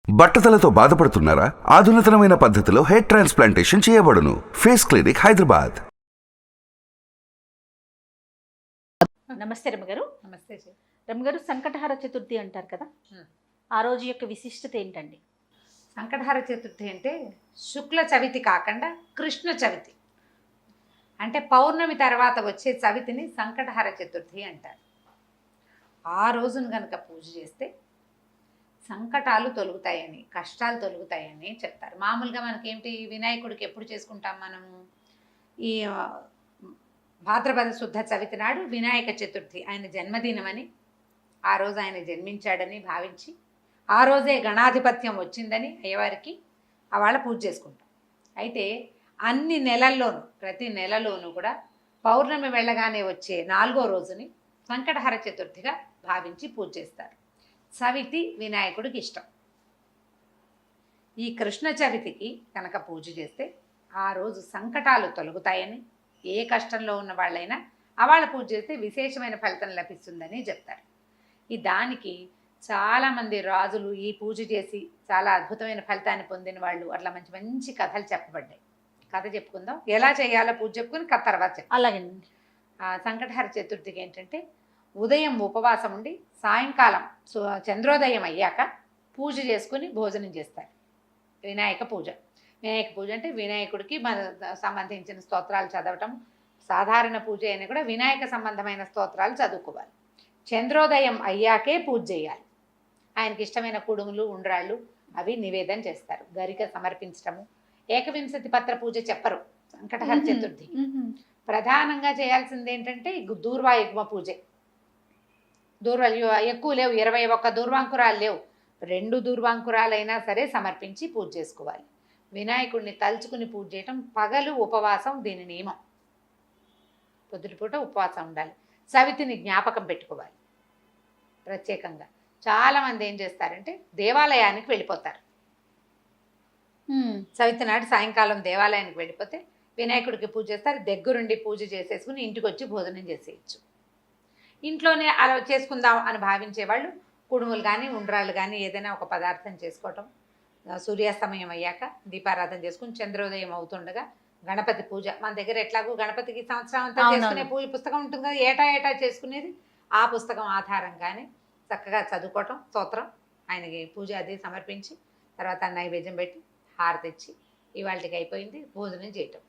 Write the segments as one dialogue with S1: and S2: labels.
S1: బట్టతలతో బాధపడుతున్నారా? ఆధునితనమైన పద్ధతిలో hair transplantation చేయబడును. Face clinic, Hyderabad.
S2: నమస్తే రమ్మగారు.
S3: నమస్తే జీ.
S2: రమ్మగారు, సంకటహార చతుర్థి అంటారు కదా, ఆ రోజు యొక్క విశిష్టత ఏంటండి?
S3: సంకటహార చతుర్థి అంటే శుక్ల చవితి కాకుండా కృష్ణ చవితి, అంటే పౌర్ణమి తర్వాత వచ్చే చవితిని సంకటహార చతుర్థి అంటారు. ఆ రోజును కనుక పూజ చేస్తే సంకటాలు తొలుగుతాయని, కష్టాలు తొలుగుతాయని చెప్తారు. మామూలుగా మనకేంటి, వినాయకుడికి ఎప్పుడు చేసుకుంటాం మనము? ఈ భాద్రపద శుద్ధ చవితి నాడు వినాయక చతుర్థి, ఆయన జన్మదినమని, ఆ రోజు ఆయన జన్మించాడని భావించి ఆ రోజే గణాధిపత్యం వచ్చిందని అయ్యవారికి వాళ్ళ పూజ చేసుకుంటాం. అయితే అన్ని నెలల్లోనూ, ప్రతి నెలలోనూ కూడా పౌర్ణమి వెళ్ళగానే వచ్చే 4వ రోజుని సంకటహర చతుర్థిగా భావించి పూజ చేస్తారు. చవితి వినాయకుడికి ఇష్టం. ఈ కృష్ణ చవితికి కనుక పూజ చేస్తే ఆ రోజు సంకటాలు తొలగుతాయని, ఏ కష్టంలో ఉన్న వాళ్ళైనా వాళ్ళ పూజ చేస్తే విశేషమైన ఫలితం లభిస్తుందని చెప్తారు. ఈ దానికి చాలామంది రాజులు ఈ పూజ చేసి చాలా అద్భుతమైన ఫలితాన్ని పొందిన వాళ్ళు, అట్లా మంచి మంచి కథలు చెప్పబడ్డాయి. కథ చెప్పుకుందాం, ఎలా చేయాలో పూజ చెప్పుకుని కథ తర్వాత చెప్తాం.
S2: అలాగేనండి.
S3: సంకటహర చతుర్థికి ఏంటంటే ఉదయం ఉపవాసం ఉండి సాయంకాలం చంద్రోదయం అయ్యాక పూజ చేసుకుని భోజనం చేస్తారు. వినాయక పూజ. వినాయక పూజ అంటే వినాయకుడికి మన సంబంధించిన స్తోత్రాలు చదవటం. సాధారణ పూజ అయినా కూడా వినాయక సంబంధమైన స్తోత్రాలు చదువుకోవాలి. చంద్రోదయం అయ్యాకే పూజ చేయాలి. ఆయనకి ఇష్టమైన కుడుములు, ఉండ్రాళ్ళు అవి నివేదన చేస్తారు. గరిక సమర్పించటము. ఏకవింశతి పత్ర పూజ చెప్పరు సంకటహర చతుర్థి. ప్రధానంగా చేయాల్సింది ఏంటంటే దూర్వాయుగ్మ పూజే. దూర్వాలు ఎక్కువ లేవు, 21 దూర్వాంకురాలు లేవు. 2 దూర్వాంకురాలైనా సరే సమర్పించి పూజ చేసుకోవాలి. వినాయకుడిని తలుచుకుని పూజ చేయటం. పగలు ఉపవాసం దీని నియమం. పొద్దుటిపూట ఉపవాసం ఉండాలి. చవితిని జ్ఞాపకం పెట్టుకోవాలి ప్రత్యేకంగా. చాలామంది ఏం చేస్తారంటే దేవాలయానికి వెళ్ళిపోతారు. చవితి నాడు సాయంకాలం దేవాలయానికి వెళ్ళిపోతే వినాయకుడికి పూజ చేస్తారు. దగ్గరుండి పూజ చేసేసుకుని ఇంటికి వచ్చి భోజనం చేసేయచ్చు. ఇంట్లోనే అలా చేసుకుందాం అని భావించేవాళ్ళు కుడుములు కానీ, ఉండ్రాళ్ళు కానీ ఏదైనా ఒక పదార్థం చేసుకోవటం. సూర్యాస్తమయం అయ్యాక దీపారాధన చేసుకుని చంద్రోదయం అవుతుండగా గణపతి పూజ. మన దగ్గర ఎట్లాగో గణపతికి సంవత్సరం అంతా చేసుకునే పూజ పుస్తకం ఉంటుంది కదా, ఏటా చేసుకునేది. ఆ పుస్తకం ఆధారంగానే చక్కగా చదువుకోవటం, స్తోత్రం, ఆయనకి పూజ అది సమర్పించి తర్వాత నైవేద్యం పెట్టి హారతి ఇచ్చి ఇవాళకి అయిపోయింది భోజనం చేయటం.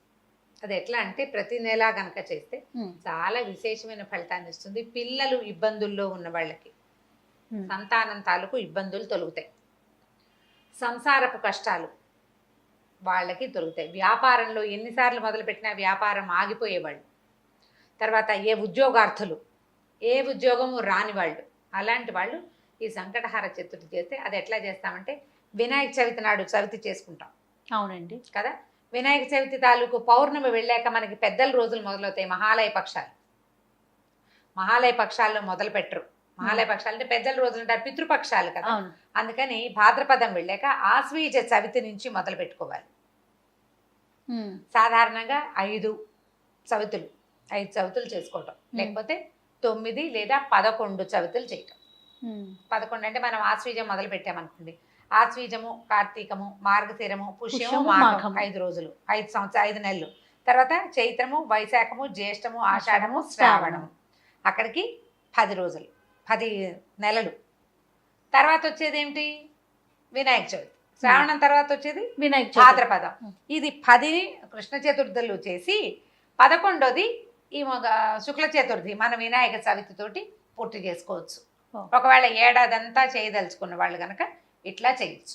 S3: అది ఎట్లా అంటే ప్రతి నెల కనుక చేస్తే చాలా విశేషమైన ఫలితాన్ని ఇస్తుంది. పిల్లలు ఇబ్బందుల్లో ఉన్న వాళ్ళకి, సంతానం తాలూకు ఇబ్బందులు తొలుగుతాయి. సంసారపు కష్టాలు వాళ్ళకి తొలుగుతాయి. వ్యాపారంలో ఎన్నిసార్లు మొదలుపెట్టినా వ్యాపారం ఆగిపోయేవాళ్ళు, తర్వాత ఉద్యోగార్థులు, ఏ ఉద్యోగము రాని వాళ్ళు, అలాంటి వాళ్ళు ఈ సంకటహార చతుర్థి చేస్తే, అది ఎట్లా చేస్తామంటే వినాయక చవితి నాడు చవితి చేసుకుంటాం.
S2: అవునండి
S3: కదా. వినాయక చవితి తాలూకు పౌర్ణమి వెళ్ళాక మనకి పెద్దల రోజులు మొదలవుతాయి. మహాలయ పక్షాలు. మహాలయ పక్షాల్లో మొదలు పెట్టరు. మహాలయ పక్షాలు అంటే పెద్దల రోజులు అంటారు, పితృపక్షాలు కదా. అందుకని భాద్రపదం వెళ్ళాక ఆశ్వీజ చవితి నుంచి మొదలు పెట్టుకోవాలి. సాధారణంగా 5 చవితులు చేసుకోవటం, లేకపోతే 9 లేదా 11 చవితులు చేయటం. 11 అంటే మనం ఆశ్వీజం మొదలు పెట్టామనుకోండి, ఆశ్వీజము, కార్తీకము, మార్గశిరము, పుష్యము, మాఘం 5 రోజులు, 5 నెలలు. తర్వాత చైత్రము, వైశాఖము, జ్యేష్టము, ఆషాఢము, శ్రావణము, అక్కడికి 10 రోజులు, 10 నెలలు. తర్వాత వచ్చేది ఏమిటి? వినాయక చవితి. శ్రావణం తర్వాత వచ్చేది
S2: వినాయక
S3: భాద్రపదం. ఇది 10 కృష్ణ చతుర్థులు చేసి 11వది ఈ శుక్ల చతుర్థి మన వినాయక చవితితోటి పూర్తి చేసుకోవచ్చు. ఒకవేళ ఏడాదంతా చేయదలుచుకున్న వాళ్ళు కనుక ఇట్లా చేయొచ్చు,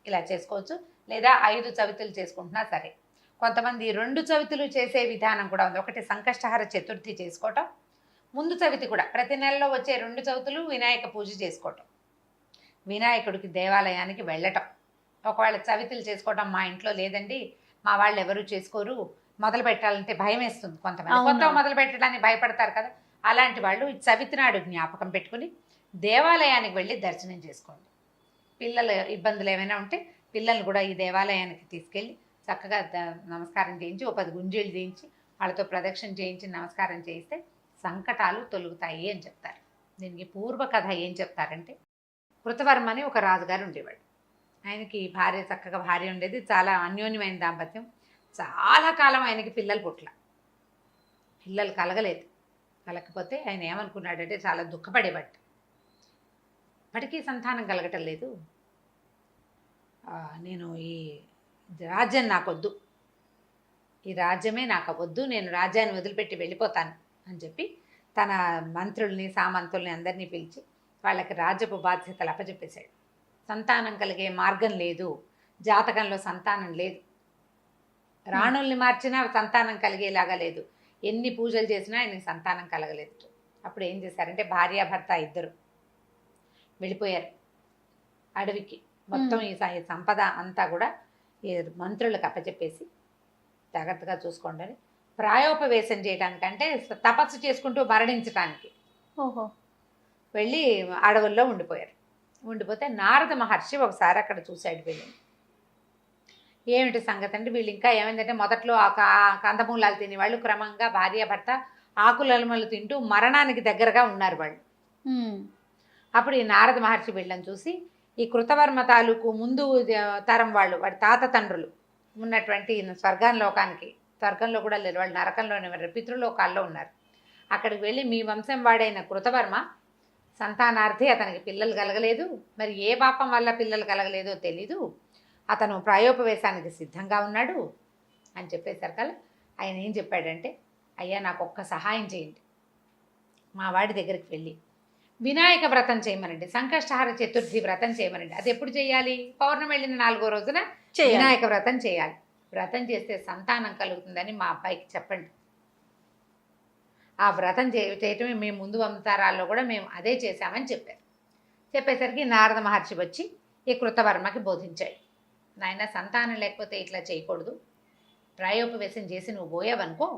S3: ఇలా చేసుకోవచ్చు. లేదా 5 చవితులు చేసుకుంటున్నా సరే. కొంతమంది 2 చవితులు చేసే విధానం కూడా ఉంది. ఒకటి సంకష్టహర చతుర్థి చేసుకోవటం, ముందు చవితి కూడా ప్రతి నెలలో వచ్చే 2 చవితులు వినాయక పూజ చేసుకోవటం, వినాయకుడికి దేవాలయానికి వెళ్ళటం. ఒకవేళ చవితులు చేసుకోవటం మా ఇంట్లో లేదండి, మా వాళ్ళు ఎవరు చేసుకోరు, మొదలు పెట్టాలంటే భయం వేస్తుంది కొంతమంది, కొత్త మొదలు పెట్టడానికి భయపడతారు కదా. అలాంటి వాళ్ళు ఈ చవితి నాడు జ్ఞాపకం పెట్టుకుని దేవాలయానికి వెళ్ళి దర్శనం చేసుకోండి. పిల్లల ఇబ్బందులు ఏమైనా ఉంటే పిల్లల్ని కూడా ఈ దేవాలయానికి తీసుకెళ్ళి చక్కగా నమస్కారం చేయించి, 10 గుంజీలు చేయించి వాళ్ళతో ప్రదక్షిణ చేయించి నమస్కారం చేయిస్తే సంకటాలు తొలుగుతాయి అని చెప్తారు. దీనికి పూర్వ కథ ఏం చెప్తారంటే, కృతవర్మ అని ఒక రాజుగారు ఉండేవాడు. ఆయనకి చక్కగా భార్య ఉండేది. చాలా అన్యోన్యమైన దాంపత్యం. చాలా కాలం ఆయనకి పిల్లలు కలగలేదు. కలగకపోతే ఆయన ఏమనుకున్నాడంటే చాలా దుఃఖపడేవాడు. ఇప్పటికీ సంతానం కలగటం లేదు. నేను ఈ రాజ్యం నాకొద్దు, ఈ రాజ్యమే నాకు వద్దు, నేను రాజ్యాన్ని వదిలిపెట్టి వెళ్ళిపోతాను అని చెప్పి తన మంత్రుల్ని సామంతుల్ని అందరినీ పిలిచి వాళ్ళకి రాజ్యపు బాధ్యతలు అప్పచెప్పేశాడు. సంతానం కలిగే మార్గం లేదు, జాతకంలో సంతానం లేదు, రాణుల్ని మార్చినా సంతానం కలిగేలాగా లేదు, ఎన్ని పూజలు చేసినా ఆయనకి సంతానం కలగలేదు. అప్పుడు ఏం చేశారంటే భార్యాభర్త ఇద్దరు వెళ్ళిపోయారు అడవికి. మొత్తం ఈ సంపద అంతా కూడా ఈ మంత్రులకు అప్పచెప్పేసి జాగ్రత్తగా చూసుకోండి అని ప్రాయోపవేశం చేయడానికంటే తపస్సు చేసుకుంటూ మరణించడానికి
S2: ఓహో
S3: వెళ్ళి అడవుల్లో ఉండిపోతే నారద మహర్షి ఒకసారి అక్కడ చూశాడు వీళ్ళని. ఏమిటి సంగతి అంటే వీళ్ళు ఇంకా ఏమైందంటే మొదట్లో కందమూలాలు తినేవాళ్ళు క్రమంగా భార్యాభర్త ఆకులమలు తింటూ మరణానికి దగ్గరగా ఉన్నారు వాళ్ళు. అప్పుడు ఈ నారద మహర్షి వీళ్ళని చూసి ఈ కృతవర్మ తాలూకు ముందు తరం వాళ్ళు వాడి తాత తండ్రులు ఉన్నటువంటి స్వర్గంలో కూడా లేరు, వాళ్ళు నరకంలోనే ఉన్నారు, పితృలోకాల్లో ఉన్నారు. అక్కడికి వెళ్ళి మీ వంశం వాడైన కృతవర్మ సంతానార్థి, అతనికి పిల్లలు కలగలేదు, మరి ఏ పాపం వల్ల పిల్లలు కలగలేదో తెలీదు, అతను ప్రాయోపవేశానికి సిద్ధంగా ఉన్నాడు అని చెప్పేసరికల్లా ఆయన ఏం చెప్పాడంటే, అయ్యా నాకు ఒక్క సహాయం చేయండి, మా వాడి దగ్గరికి వెళ్ళి వినాయక వ్రతం చేయమనండి, సంకష్టహార చతుర్థి వ్రతం చేయమనండి. అది ఎప్పుడు చేయాలి? పౌర్ణమి వెళ్ళిన 4వ రోజున వినాయక వ్రతం చేయాలి. వ్రతం చేస్తే సంతానం కలుగుతుందని మా అబ్బాయికి చెప్పండి. ఆ వ్రతం చేయటమే మేము ముందు అవతారాల్లో కూడా మేము అదే చేశామని చెప్పారు. చెప్పేసరికి నారద మహర్షి వచ్చి ఈ కృతవర్మకి బోధించాడు. నాయన సంతానం లేకపోతే ఇట్లా చేయకూడదు, ప్రాయోపవేశం చేసి నువ్వు పోయావనుకో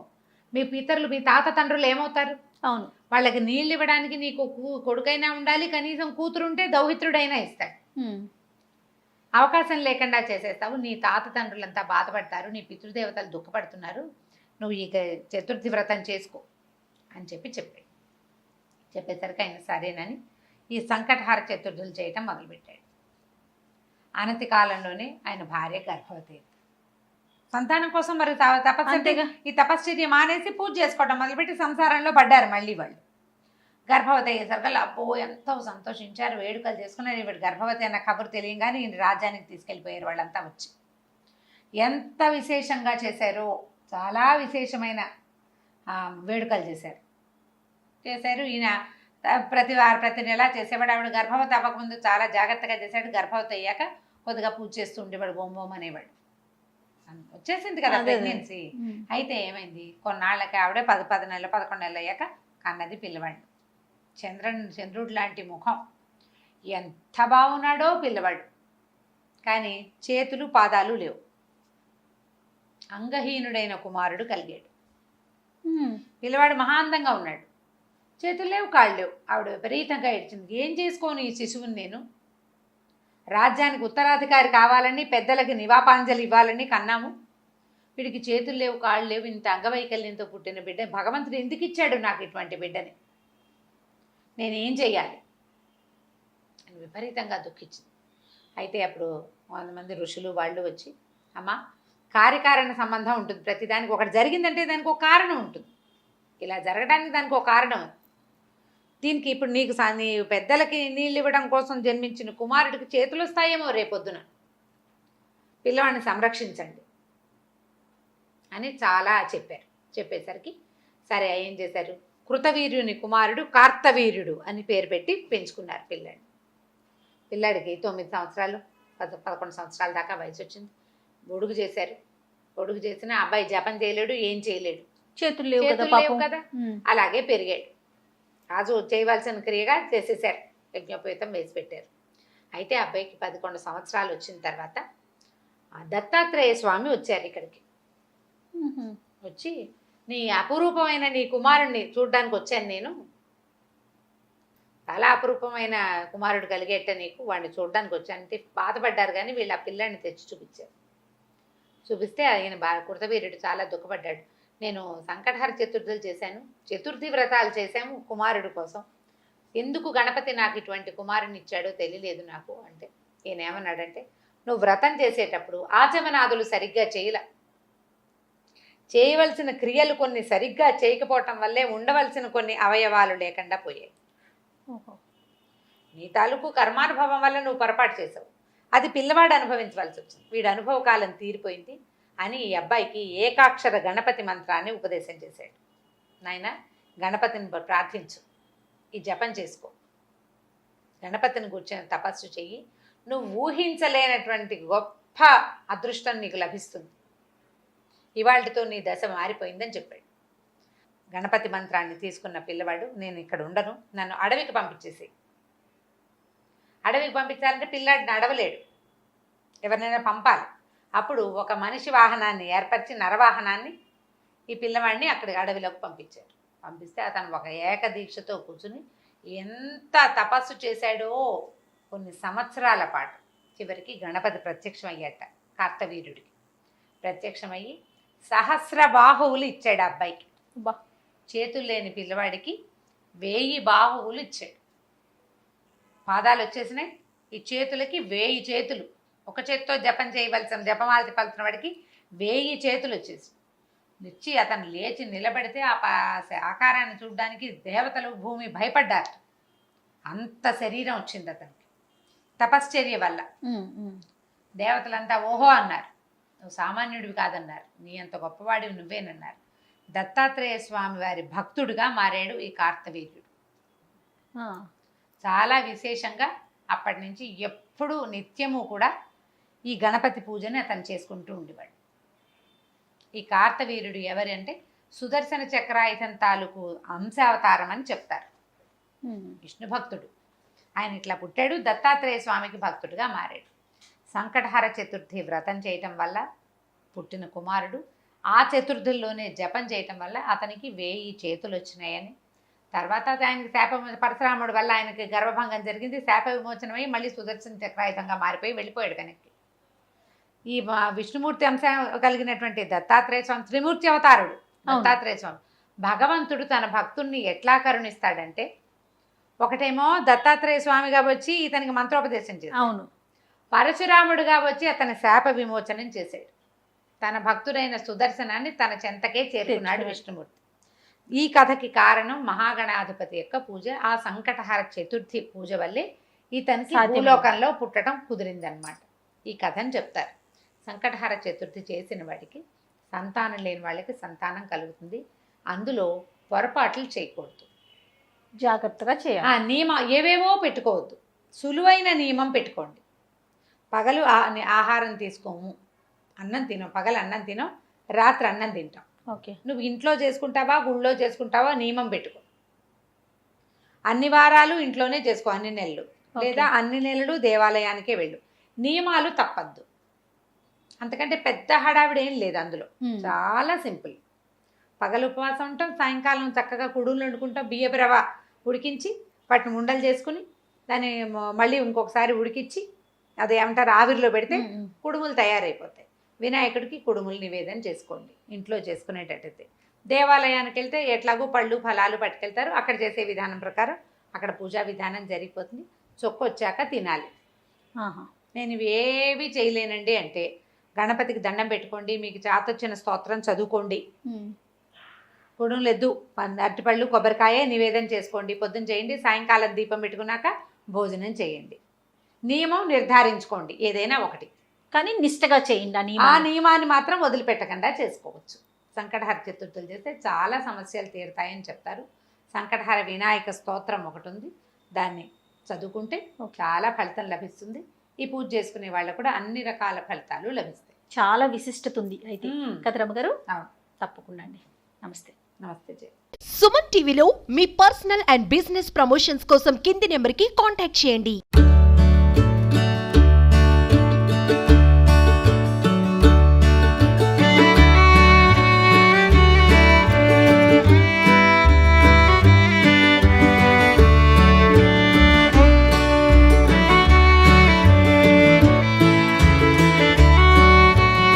S3: మీ పితరులు మీ తాత తండ్రులు ఏమవుతారు?
S2: అవును,
S3: వాళ్ళకి నీళ్ళు ఇవ్వడానికి నీకు కొడుకైనా ఉండాలి, కనీసం కూతురుంటే దౌహిత్రుడైనా ఇస్తాడు. అవకాశం లేకుండా చేసేస్తావు, నీ తాత తండ్రులంతా బాధపడతారు, నీ పితృదేవతలు దుఃఖపడుతున్నారు, నువ్వు ఈ చతుర్థి వ్రతం చేసుకో అని చెప్పాడు. చెప్పేసరికి ఆయన సరేనని ఈ సంకటహార చతుర్థులు చేయటం మొదలుపెట్టాడు. అనతి కాలంలోనే ఆయన భార్య గర్భవతి. సంతానం కోసం మరి తపస్సు ఈ తపశ్చర్య మానేసి పూజ చేసుకోవటం మొదలుపెట్టి సంసారంలో పడ్డారు మళ్ళీ వాళ్ళు. గర్భవతి అయ్యేసరికి అబ్బో ఎంతో సంతోషించారు, వేడుకలు చేసుకున్నారు. ఇవి గర్భవతి అన్న కబురు తెలియగానే ఈయన రాజ్యానికి తీసుకెళ్ళిపోయారు వాళ్ళంతా వచ్చి. ఎంత విశేషంగా చేశారో, చాలా విశేషమైన వేడుకలు చేశారు. ఈయన ప్రతి నెల చేసేవాడు. ఆవిడ గర్భవతి అవ్వకముందు చాలా జాగ్రత్తగా చేశాడు. గర్భవతి అయ్యాక కొద్దిగా పూజ చేస్తూ ఉండేవాడు, బొమ్మోమ్ అనేవాడు. వచ్చేసింది కదా ప్రెగ్నెన్సీ. అయితే ఏమైంది, కొన్నాళ్ళకి ఆవిడ 10 నెలలు 11 నెలలు అయ్యాక కన్నది పిల్లవాడు. చంద్రుడు లాంటి ముఖం, ఎంత బాగున్నాడో పిల్లవాడు. కానీ చేతులు పాదాలు లేవు. అంగహీనుడైన కుమారుడు కలిగాడు. పిల్లవాడు మహాందంగా ఉన్నాడు, చేతులు లేవు, కాళ్ళు లేవు. ఆవిడ విపరీతంగా ఏడ్చింది. ఏం చేసుకోను ఈ శిశువుని నేను? రాజ్యానికి ఉత్తరాధికారి కావాలని, పెద్దలకి నివాపాంజలి ఇవ్వాలని కన్నాము, వీడికి చేతులు లేవు, కాళ్ళు లేవు, ఇంత అంగవైకల్యంతో పుట్టిన బిడ్డ భగవంతుడు ఎందుకు ఇచ్చాడు నాకు ఇటువంటి బిడ్డని? నేనేం చెయ్యాలి అని విపరీతంగా దుఃఖించింది. అయితే అప్పుడు 100 మంది ఋషులు వాళ్ళు వచ్చి, అమ్మ కార్యకారణ సంబంధం ఉంటుంది, ప్రతిదానికి ఒకటి జరిగిందంటే దానికి ఒక కారణం ఉంటుంది, ఇలా జరగడానికి దానికి ఒక కారణం. దీనికి ఇప్పుడు నీకు నీ పెద్దలకి నీళ్ళు ఇవ్వడం కోసం జన్మించిన కుమారుడికి చేతులు వస్తాయేమో రేపొద్దున, పిల్లవాడిని సంరక్షించండి అని చాలా చెప్పారు. చెప్పేసరికి సరే ఏం చేశారు, కృతవీర్యుని కుమారుడు కార్తవీర్యుడు అని పేరు పెట్టి పెంచుకున్నారు పిల్లాడికి 9 సంవత్సరాలు 11 సంవత్సరాల దాకా వయసు వచ్చింది. గొడుగు చేశారు. గొడుగు చేసిన అబ్బాయి జపం చేయలేడు, ఏం చేయలేడు, చేతులు లేవు కదా. అలాగే పెరిగాడు. రాజు చేయవలసిన క్రియగా చేసేసారు, యజ్ఞోపేతం వేసి పెట్టారు. అయితే అబ్బాయికి 11 సంవత్సరాలు వచ్చిన తర్వాత దత్తాత్రేయ స్వామి వచ్చారు ఇక్కడికి. వచ్చి నీ అపురూపమైన నీ కుమారుడిని చూడ్డానికి వచ్చాను నేను, చాలా అపురూపమైన కుమారుడు కలిగేట నీకు, వాడిని చూడడానికి వచ్చానంటే బాధపడ్డారు. కానీ వీళ్ళు ఆ పిల్లాడిని తెచ్చి చూపించారు. చూపిస్తే ఆయన కృతవీర్యుడు చాలా దుఃఖపడ్డాడు. నేను సంకటహార చతుర్థులు చేశాను, చతుర్థి వ్రతాలు చేశాము కుమారుడు కోసం, ఎందుకు గణపతి నాకు ఇటువంటి కుమారుని ఇచ్చాడో తెలియలేదు నాకు అంటే ఈయన ఏమన్నాడంటే, నువ్వు వ్రతం చేసేటప్పుడు ఆచమనాదులు సరిగ్గా చేయవలసిన క్రియలు కొన్ని సరిగ్గా చేయకపోవటం వల్లే ఉండవలసిన కొన్ని అవయవాలు లేకుండా పోయాయి. నీ తాలూకు కర్మానుభవం వల్ల నువ్వు పొరపాటు చేసావు, అది పిల్లవాడు అనుభవించవలసి వచ్చింది, వీడి అనుభవ కాలం తీరిపోయింది అని ఈ అబ్బాయికి ఏకాక్షర గణపతి మంత్రాన్ని ఉపదేశం చేశాడు. నాయన గణపతిని ప్రార్థించు, ఈ జపం చేసుకో, గణపతిని కూర్చొని తపస్సు చెయ్యి, నువ్వు ఊహించలేనటువంటి గొప్ప అదృష్టం నీకు లభిస్తుంది, ఇవాళతో నీ దశ మారిపోయిందని చెప్పాడు. గణపతి మంత్రాన్ని తీసుకున్న పిల్లవాడు, నేను ఇక్కడ ఉండను, నన్ను అడవికి పంపించేసి. అడవికి పంపించాలంటే పిల్లాడిని అడవలేడు, ఎవరినైనా పంపాలి. అప్పుడు ఒక మనిషి వాహనాన్ని ఏర్పరిచి, నరవాహనాన్ని, ఈ పిల్లవాడిని అక్కడి అడవిలోకి పంపించారు. పంపిస్తే అతను ఒక ఏకదీక్షతో కూర్చుని ఎంత తపస్సు చేశాడో కొన్ని సంవత్సరాల పాటు. చివరికి గణపతి ప్రత్యక్షమయ్యాట కార్తవీర్యుడికి. ప్రత్యక్షమయ్యి సహస్ర బాహువులు ఇచ్చాడు ఆ అబ్బాయికి. చేతులు లేని పిల్లవాడికి 1000 బాహువులు ఇచ్చాడు. పాదాలు వచ్చేసినాయి, ఈ చేతులకి 1000 చేతులు. ఒక చేతితో జపం చేయవలసిన జపమాలతి పలుకుతున్న వాడికి 1000 చేతులు వచ్చేసి ఇచ్చి అతను లేచి నిలబడితే ఆ ఆకారాన్ని చూడడానికి దేవతలు భూమి భయపడ్డారు. అంత శరీరం వచ్చింది అతనికి తపశ్చర్య వల్ల. దేవతలంతా ఓహో అన్నారు, నువ్వు సామాన్యుడివి కాదన్నారు, నీ అంత గొప్పవాడివి నువ్వేనన్నారు. దత్తాత్రేయ స్వామి వారి భక్తుడిగా మారాడు ఈ కార్తవీర్యుడు. చాలా విశేషంగా అప్పటి నుంచి ఎప్పుడూ నిత్యము కూడా ఈ గణపతి పూజని అతను చేసుకుంటూ ఉండేవాడు. ఈ కార్తవీర్యుడు ఎవరంటే సుదర్శన చక్రాయుధం తాలూకు అంశావతారం అని చెప్తారు. విష్ణు భక్తుడు ఆయన. ఇట్లా పుట్టాడు, దత్తాత్రేయ స్వామికి భక్తుడిగా మారాడు. సంకటహర చతుర్థి వ్రతం చేయటం వల్ల పుట్టిన కుమారుడు. ఆ చతుర్థుల్లోనే జపం చేయటం వల్ల అతనికి 1000 చేతులు వచ్చినాయని. తర్వాత ఆయనకి పరశురాముడి వల్ల ఆయనకి గర్భభంగం జరిగింది, శాప విమోచనమై మళ్ళీ సుదర్శన చక్రాయుధంగా మారిపోయి వెళ్ళిపోయాడు వెనక్కి. ఈ విష్ణుమూర్తి అంశం కలిగినటువంటి దత్తాత్రేయ స్వామి త్రిమూర్తి అవతారుడు. దత్తాత్రేయ స్వామి భగవంతుడు తన భక్తుణ్ణి ఎట్లా కరుణిస్తాడంటే, ఒకటేమో దత్తాత్రేయ స్వామిగా వచ్చి ఇతనికి మంత్రోపదేశం చేశాడు.
S2: అవును.
S3: పరశురాముడుగా వచ్చి అతని శాప విమోచనం చేశాడు. తన భక్తుడైన సుదర్శనాన్ని తన చెంతకే చేరుకున్నాడు విష్ణుమూర్తి. ఈ కథకి కారణం మహాగణాధిపతి యొక్క పూజ. ఆ సంకటహర చతుర్థి పూజ వల్లే ఇతనికి భూలోకంలో పుట్టడం కుదిరిందనమాట. ఈ కథని చెప్తారు. సంకటహర చతుర్థి చేసిన వాడికి, సంతానం లేని వాళ్ళకి సంతానం కలుగుతుంది. అందులో పొరపాట్లు చేయకూడదు,
S2: జాగ్రత్తగా చేయాలి.
S3: నియమం ఏవేవో పెట్టుకోవద్దు, సులువైన నియమం పెట్టుకోండి. పగలు ఆహారం తీసుకోము, అన్నం తినం, పగలు అన్నం తినం, రాత్రి అన్నం తింటాం.
S2: ఓకే,
S3: నువ్వు ఇంట్లో చేసుకుంటావా గుళ్ళో చేసుకుంటావా నియమం పెట్టుకో. అన్ని వారాలు ఇంట్లోనే చేసుకో, అన్ని నెలలు, లేదా అన్ని నెలలు దేవాలయానికే వెళ్ళు. నియమాలు తప్పద్దు. అంతకంటే పెద్ద హడావిడి ఏం లేదు అందులో, చాలా సింపుల్. పగలు ఉపవాసం ఉంటాం, సాయంకాలం చక్కగా కుడుములు వండుకుంటాం, బియ్యపు రవ్వ ఉడికించి వాటిని ఉండలు చేసుకుని దాన్ని మళ్ళీ ఇంకొకసారి ఉడికించి అది ఏమంటారు ఆవిరిలో పెడితే కుడుములు తయారైపోతాయి. వినాయకుడికి కుడుములు నివేదన చేసుకోండి ఇంట్లో చేసుకునేటట్టయితే. దేవాలయానికి వెళ్తే ఎట్లాగో పళ్ళు ఫలాలు పట్టుకెళ్తారు, అక్కడ చేసే విధానం ప్రకారం అక్కడ పూజా విధానం జరిగిపోతుంది. చొక్కొచ్చాక తినాలి. నేను ఇవి ఏవి చేయలేనండి అంటే గణపతికి దండం పెట్టుకోండి, మీకు చాతొచ్చిన స్తోత్రం చదువుకోండి, కుడుములెద్దు, అరటిపళ్ళు కొబ్బరికాయ నివేదన చేసుకోండి, పొద్దున చేయండి, సాయంకాలం దీపం పెట్టుకున్నాక భోజనం చేయండి. నియమం నిర్ధారించుకోండి ఏదైనా ఒకటి,
S2: కానీ నిష్టగా చేయండి.
S3: ఆ నియమాన్ని మాత్రం వదిలిపెట్టకుండా చేసుకోవచ్చు. సంకటహర చతుర్థులు చేస్తే చాలా సమస్యలు తీరుతాయని చెప్తారు. సంకటహర వినాయక స్తోత్రం ఒకటి ఉంది, దాన్ని చదువుకుంటే చాలా ఫలితం లభిస్తుంది. ఈ పూజ చేసుకునే వాళ్ళకు కూడా అన్ని రకాల ఫలితాలు లభిస్తాయి.
S2: చాలా విశిష్టత ఉంది అయితే కదా రమ్మగారు?
S3: అవును,
S2: తప్పకుండా అండి. నమస్తే.
S3: నమస్తే జయ.
S4: సుమన్ టీవీలో మీ పర్సనల్ అండ్ బిజినెస్ ప్రమోషన్స్ కోసం కింది నెంబర్కి కాంటాక్ట్ చేయండి.